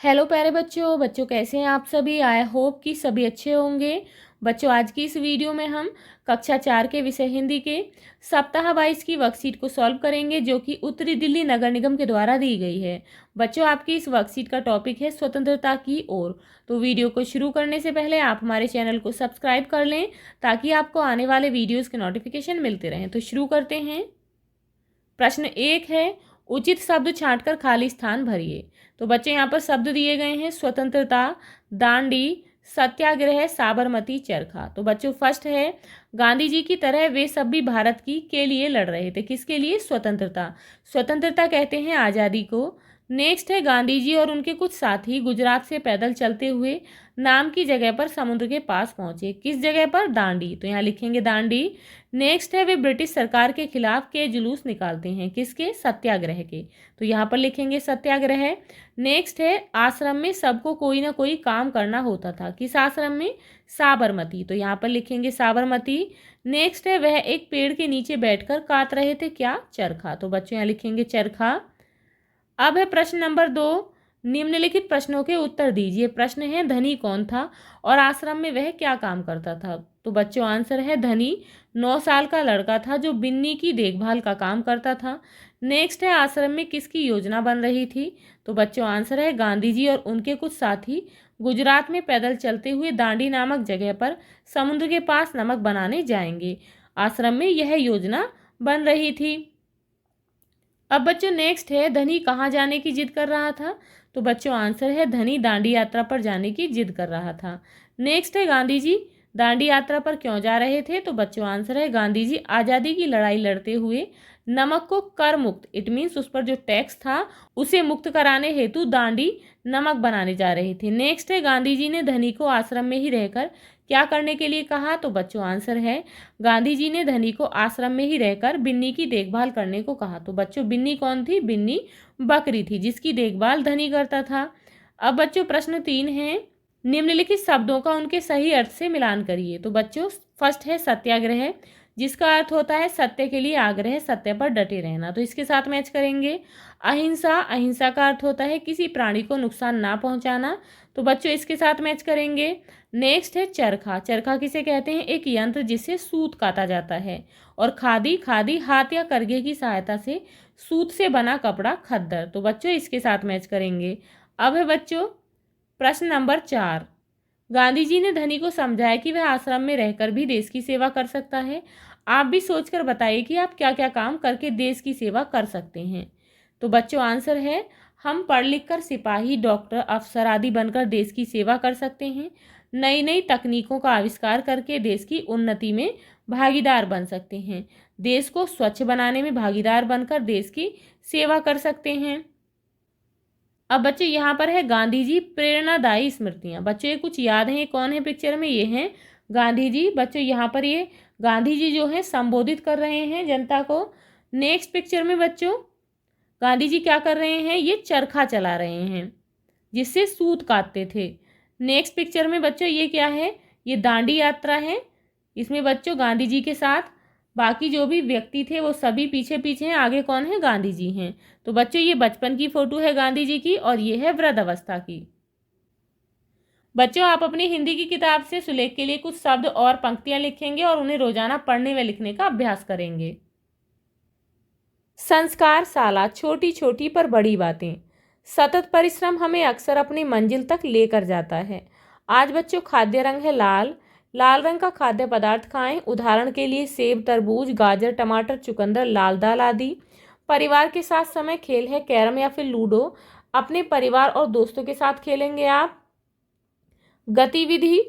Hello प्यारे बच्चों बच्चों कैसे हैं आप सभी। आई होप कि सभी अच्छे होंगे। बच्चों आज की इस वीडियो में हम कक्षा 4 के विषय हिंदी के सप्ताह 22 की वर्कशीट को सॉल्व करेंगे जो कि उत्तरी दिल्ली नगर निगम के द्वारा दी गई है। बच्चों आपकी इस वर्कशीट का टॉपिक है स्वतंत्रता की ओर। तो वीडियो को शुरू करने से पहले आप हमारे चैनल को सब्सक्राइब कर लें ताकि आपको आने वाले वीडियोज़ के नोटिफिकेशन मिलते रहें। तो शुरू करते हैं। प्रश्न 1 है, उचित शब्द छांटकर खाली स्थान भरिए। तो बच्चे यहाँ पर शब्द दिए गए हैं स्वतंत्रता, दांडी, सत्याग्रह, साबरमती, चरखा। तो बच्चों फर्स्ट है, गांधी जी की तरह वे सब भी भारत की के लिए लड़ रहे थे। किसके लिए? स्वतंत्रता। स्वतंत्रता कहते हैं आज़ादी को। नेक्स्ट है, गांधी जी और उनके कुछ साथी गुजरात से पैदल चलते हुए नाम की जगह पर समुद्र के पास पहुंचे। किस जगह पर? दांडी। तो यहाँ लिखेंगे दांडी। नेक्स्ट है, वे ब्रिटिश सरकार के खिलाफ के जुलूस निकालते हैं। किसके? सत्याग्रह के। तो यहाँ पर लिखेंगे सत्याग्रह। नेक्स्ट है, आश्रम में सबको कोई ना कोई काम करना होता था। किस आश्रम में? साबरमती। तो यहाँ पर लिखेंगे साबरमती। नेक्स्ट है, वह एक पेड़ के नीचे बैठकर काट रहे थे। क्या? चरखा। तो बच्चों यहाँ लिखेंगे चरखा। अब है प्रश्न नंबर 2, निम्नलिखित प्रश्नों के उत्तर दीजिए। प्रश्न है, धनी कौन था और आश्रम में वह क्या काम करता था? तो बच्चों आंसर है, धनी 9 साल का लड़का था जो बिन्नी की देखभाल का काम करता था। नेक्स्ट है, आश्रम में किसकी योजना बन रही थी? तो बच्चों आंसर है, गांधी जी और उनके कुछ साथी गुजरात में पैदल चलते हुए दांडी नामक जगह पर समुद्र के पास नमक बनाने जाएंगे। आश्रम में यह योजना बन रही थी। अब बच्चों नेक्स्ट है, धनी कहाँ जाने की जिद कर रहा था? तो बच्चों आंसर है, धनी दांडी यात्रा पर जाने की जिद कर रहा था। नेक्स्ट है, गांधी जी दांडी यात्रा पर क्यों जा रहे थे? तो बच्चों आंसर है, गांधी जी आज़ादी की लड़ाई लड़ते हुए नमक को कर मुक्त, इट मीन्स उस पर जो टैक्स था उसे मुक्त कराने हेतु दांडी नमक बनाने जा रहे थे। नेक्स्ट है, गांधी जी ने धनी को आश्रम में ही रहकर क्या करने के लिए कहा? तो बच्चों आंसर है, गांधी जी ने धनी को आश्रम में ही रहकर बिन्नी की देखभाल करने को कहा। तो बच्चों बिन्नी कौन थी? बिन्नी बकरी थी जिसकी देखभाल धनी करता था। अब बच्चों प्रश्न 3 है, निम्नलिखित शब्दों का उनके सही अर्थ से मिलान करिए। तो बच्चों फर्स्ट है सत्याग्रह, जिसका अर्थ होता है सत्य के लिए आग्रह, सत्य पर डटे रहना। तो इसके साथ मैच करेंगे। अहिंसा, अहिंसा का अर्थ होता है किसी प्राणी को नुकसान ना पहुंचाना। तो बच्चों इसके साथ मैच करेंगे। नेक्स्ट है चरखा, चरखा किसे कहते हैं? एक यंत्र जिससे सूत काता जाता है। और खादी, खादी हाथ या करघे की सहायता से सूत से बना कपड़ा, खद्दर। तो बच्चों इसके साथ मैच करेंगे। अब है बच्चों प्रश्न नंबर 4, गांधी जी ने धनी को समझाया कि वह आश्रम में रहकर भी देश की सेवा कर सकता है। आप भी सोचकर बताइए कि आप क्या क्या काम करके देश की सेवा कर सकते हैं। तो बच्चों आंसर है, हम पढ़ लिख कर सिपाही, डॉक्टर, अफसर आदि बनकर देश की सेवा कर सकते हैं। नई नई तकनीकों का आविष्कार करके देश की उन्नति में भागीदार बन सकते हैं। देश को स्वच्छ बनाने में भागीदार बनकर देश की सेवा कर सकते हैं। अब बच्चे यहाँ पर है गांधी जी प्रेरणादायी स्मृतियाँ। बच्चों ये कुछ याद हैं, ये कौन है पिक्चर में? ये हैं गांधी जी। बच्चों यहाँ पर ये गांधी जी जो हैं संबोधित कर रहे हैं जनता को। नेक्स्ट पिक्चर में बच्चों गांधी जी क्या कर रहे हैं? ये चरखा चला रहे हैं जिससे सूत काटते थे। नेक्स्ट पिक्चर में बच्चों ये क्या है? ये दांडी यात्रा है। इसमें बच्चों गांधी जी के साथ बाकी जो भी व्यक्ति थे वो सभी पीछे पीछे हैं, आगे कौन है? गांधी जी हैं। तो बच्चों ये बचपन की फोटो है गांधी जी की और ये है वृद्ध अवस्था की। बच्चों आप अपनी हिंदी की किताब से सुलेख के लिए कुछ शब्द और पंक्तियां लिखेंगे और उन्हें रोजाना पढ़ने व लिखने का अभ्यास करेंगे। संस्कार शाला, छोटी छोटी पर बड़ी बातें। सतत परिश्रम हमें अक्सर अपनी मंजिल तक लेकर जाता है। आज बच्चों खाद्य रंग है लाल, लाल रंग का खाद्य पदार्थ खाएं। उदाहरण के लिए सेब, तरबूज, गाजर, टमाटर, चुकंदर, लाल दाल आदि। परिवार के साथ समय खेल है कैरम या फिर लूडो। अपने परिवार और दोस्तों के साथ खेलेंगे आप। गतिविधि,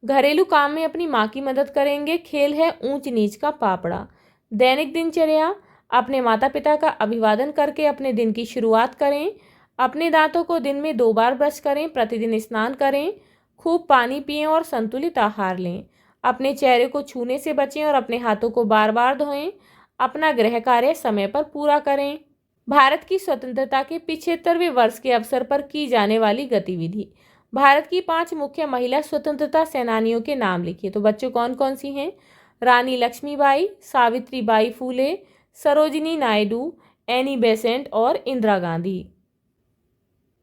घरेलू काम में अपनी माँ की मदद करेंगे। खेल है ऊंच नीच का पापड़ा। दैनिक दिनचर्या, अपने माता पिता का अभिवादन करके अपने दिन की शुरुआत करें। अपने दांतों को दिन में 2 बार ब्रश करें। प्रतिदिन स्नान करें। खूब पानी पिएं और संतुलित आहार लें। अपने चेहरे को छूने से बचें और अपने हाथों को बार बार धोएं। अपना गृह कार्य समय पर पूरा करें। भारत की स्वतंत्रता के 75वें वर्ष के अवसर पर की जाने वाली गतिविधि। भारत की 5 मुख्य महिला स्वतंत्रता सेनानियों के नाम लिखिए। तो बच्चों कौन कौन सी हैं? रानी लक्ष्मीबाई, सावित्रीबाई फूले, सरोजिनी नायडू, एनी बेसेंट और इंदिरा गांधी।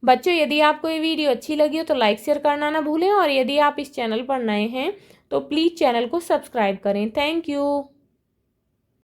बच्चों यदि आपको ये वीडियो अच्छी लगी हो तो लाइक शेयर करना ना भूलें और यदि आप इस चैनल पर नए हैं तो प्लीज़ चैनल को सब्सक्राइब करें। Thank you.